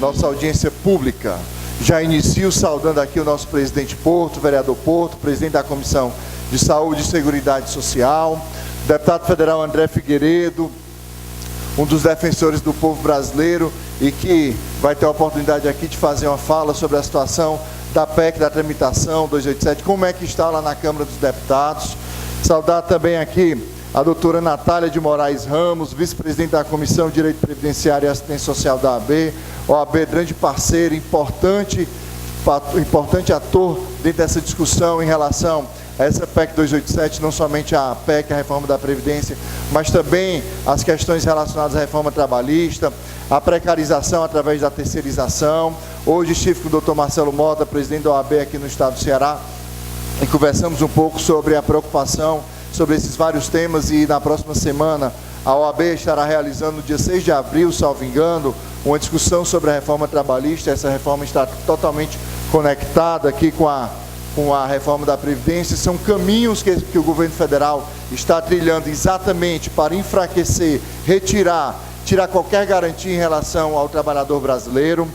Nossa audiência pública. Já inicio saudando aqui o nosso presidente Porto, vereador Porto, presidente da Comissão de Saúde e Seguridade Social, deputado federal André Figueiredo, um dos defensores do povo brasileiro e que vai ter a oportunidade aqui de fazer uma fala sobre a situação da PEC, da tramitação 287, como é que está lá na Câmara dos Deputados. Saudar também aqui a doutora Natália de Moraes Ramos, vice-presidente da Comissão de Direito Previdenciário e Assistência Social da OAB. OAB, grande parceiro, importante ator dentro dessa discussão em relação a essa PEC 287, não somente a PEC, a reforma da Previdência, mas também as questões relacionadas à reforma trabalhista, a precarização através da terceirização. Hoje estive com o doutor Marcelo Mota, presidente da OAB aqui no estado do Ceará, e conversamos um pouco sobre a preocupação sobre esses vários temas, e na próxima semana a OAB estará realizando, no dia 6 de abril, salvo engano, uma discussão sobre a reforma trabalhista. Essa reforma está totalmente conectada aqui com a reforma da Previdência. São caminhos que o governo federal está trilhando exatamente para enfraquecer, tirar qualquer garantia em relação ao trabalhador brasileiro.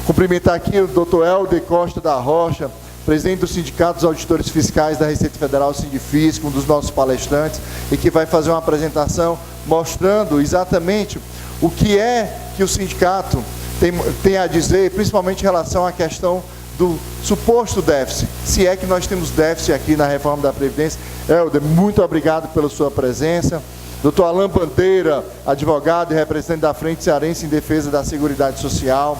Cumprimentar aqui o doutor Helder Costa da Rocha, presidente do Sindicato dos Auditores Fiscais da Receita Federal, Sindifisco, um dos nossos palestrantes, e que vai fazer uma apresentação mostrando exatamente o que é que o sindicato tem a dizer, principalmente em relação à questão do suposto déficit, se é que nós temos déficit aqui na reforma da Previdência. Helder, muito obrigado pela sua presença. Doutor Alain Bandeira, advogado e representante da Frente Cearense em Defesa da Seguridade Social,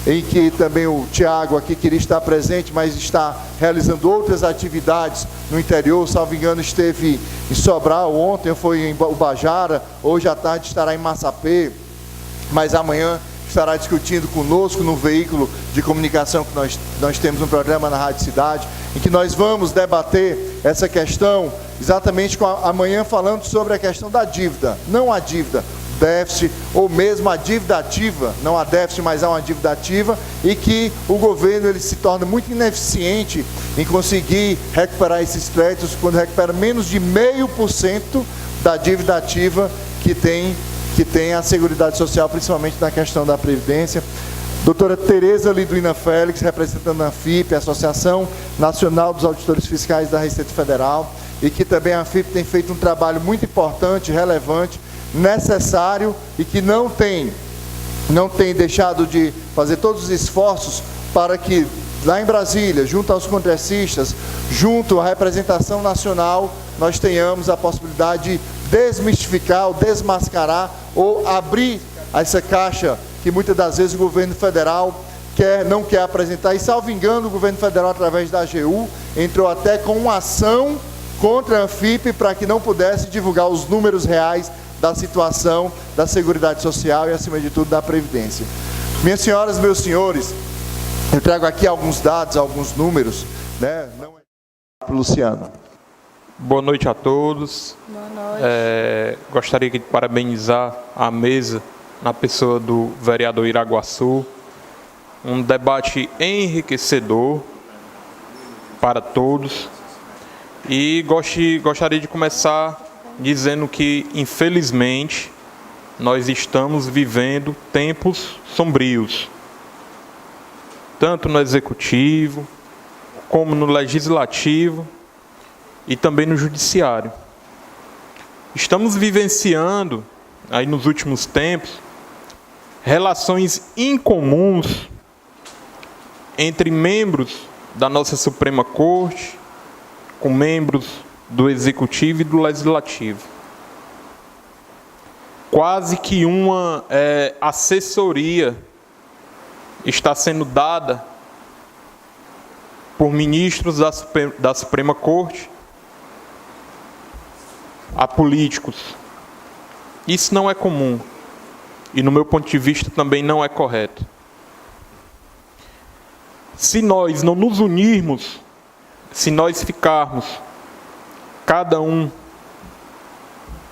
em que também o Tiago aqui queria estar presente, mas está realizando outras atividades no interior. Salvo engano, esteve em Sobral ontem, foi em Ubajara, hoje à tarde estará em Massapê, mas amanhã estará discutindo conosco no veículo de comunicação que nós temos um programa na Rádio Cidade, em que nós vamos debater essa questão, exatamente amanhã falando sobre a questão da dívida, não a dívida, déficit, ou mesmo a dívida ativa, não há déficit, mas há uma dívida ativa, e que o governo ele se torna muito ineficiente em conseguir recuperar esses créditos, quando recupera menos de 0,5% da dívida ativa que tem a Seguridade Social, principalmente na questão da Previdência. Doutora Tereza Liduína Félix, representando a ANFIP, a Associação Nacional dos Auditores Fiscais da Receita Federal, e que também a ANFIP tem feito um trabalho muito importante, relevante, necessário, e que não tem deixado de fazer todos os esforços para que lá em Brasília, junto aos congressistas, junto à representação nacional, nós tenhamos a possibilidade de desmistificar ou desmascarar ou abrir essa caixa que muitas das vezes o governo federal não quer apresentar. E, salvo engano, o governo federal, através da AGU, entrou até com uma ação contra a ANFIP para que não pudesse divulgar os números reais da situação da Seguridade Social e, acima de tudo, da Previdência. Minhas senhoras, meus senhores, eu trago aqui alguns dados, alguns números, né? Não é... Luciano. Boa noite a todos. Boa noite. Gostaria de parabenizar a mesa na pessoa do vereador Iraguaçu. Um debate enriquecedor para todos. E gostaria de começar dizendo que, infelizmente, nós estamos vivendo tempos sombrios, tanto no Executivo, como no Legislativo e também no Judiciário. Estamos vivenciando, aí nos últimos tempos, relações incomuns entre membros da nossa Suprema Corte, com membros do Executivo e do Legislativo. Quase que uma assessoria está sendo dada por ministros da Suprema Corte a políticos. Isso não é comum e, no meu ponto de vista, também não é correto. Se nós não nos unirmos, se nós ficarmos cada um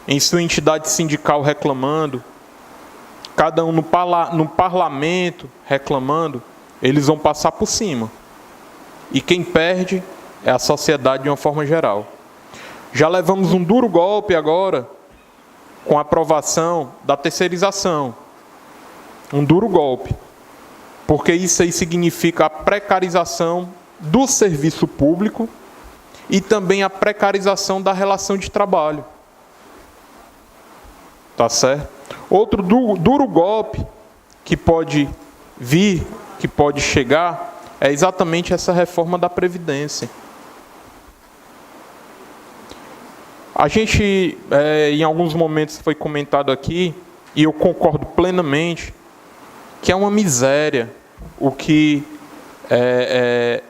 em sua entidade sindical reclamando, cada um no parlamento reclamando, eles vão passar por cima. E quem perde é a sociedade de uma forma geral. Já levamos um duro golpe agora com a aprovação da terceirização. Um duro golpe. Porque isso aí significa a precarização do serviço público e também a precarização da relação de trabalho. Tá certo? Outro duro golpe que pode vir, que pode chegar, é exatamente essa reforma da Previdência. A gente, em alguns momentos foi comentado aqui, e eu concordo plenamente, que é uma miséria o que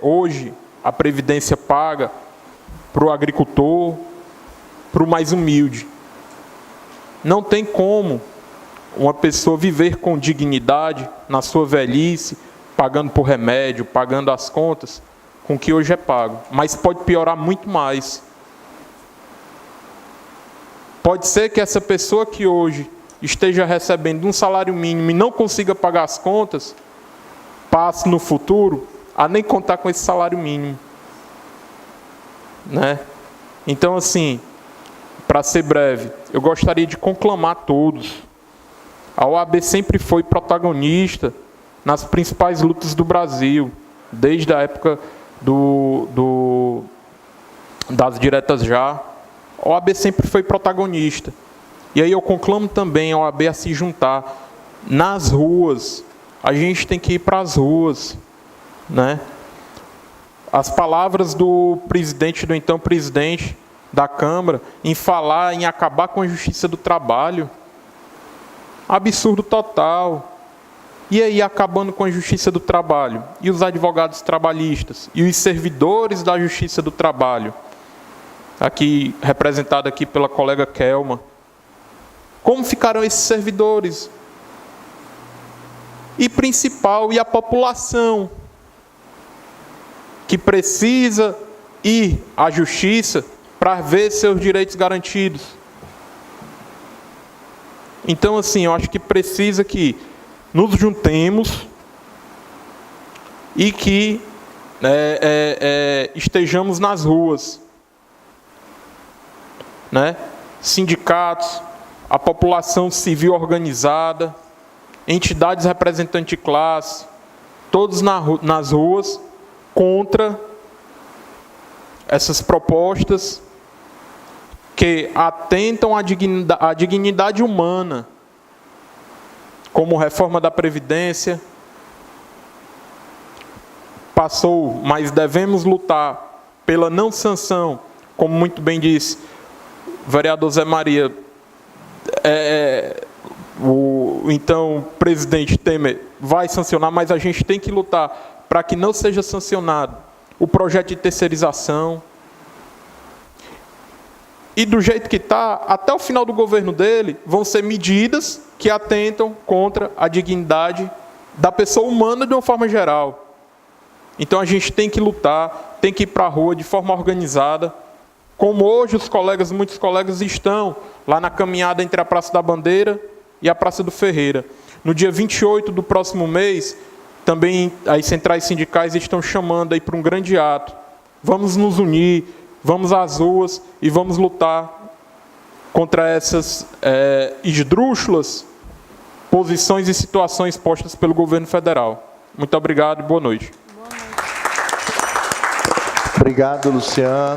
hoje a Previdência paga para o agricultor, para o mais humilde. Não tem como uma pessoa viver com dignidade na sua velhice, pagando por remédio, pagando as contas, com o que hoje é pago. Mas pode piorar muito mais. Pode ser que essa pessoa que hoje esteja recebendo um salário mínimo e não consiga pagar as contas, passe no futuro a nem contar com esse salário mínimo. Né? Então, assim, para ser breve, eu gostaria de conclamar todos. A OAB sempre foi protagonista nas principais lutas do Brasil, desde a época das diretas já. A OAB sempre foi protagonista. E aí eu conclamo também a OAB a se juntar nas ruas. A gente tem que ir para as ruas, né? As palavras do presidente, do então presidente da Câmara, em falar em acabar com a justiça do trabalho, absurdo total. E aí, acabando com a justiça do trabalho, e os advogados trabalhistas, e os servidores da justiça do trabalho, aqui representado aqui pela colega Kelma, como ficarão esses servidores? E principal, e a população, que precisa ir à justiça para ver seus direitos garantidos. Então, assim, eu acho que precisa que nos juntemos e que estejamos nas ruas, né? Sindicatos, a população civil organizada, entidades representantes de classe, todos nas ruas contra essas propostas que atentam à dignidade humana, como reforma da Previdência. Passou, mas devemos lutar pela não sanção, como muito bem disse o vereador Zé Maria, o então presidente Temer vai sancionar, mas a gente tem que lutar para que não seja sancionado o projeto de terceirização. E do jeito que está, até o final do governo dele, vão ser medidas que atentam contra a dignidade da pessoa humana de uma forma geral. Então a gente tem que lutar, tem que ir para a rua de forma organizada, como hoje muitos colegas estão lá na caminhada entre a Praça da Bandeira e a Praça do Ferreira. No dia 28 do próximo mês, também as centrais sindicais estão chamando aí para um grande ato. Vamos nos unir, vamos às ruas e vamos lutar contra essas esdrúxulas posições e situações postas pelo governo federal. Muito obrigado e boa noite. Obrigado, Luciano.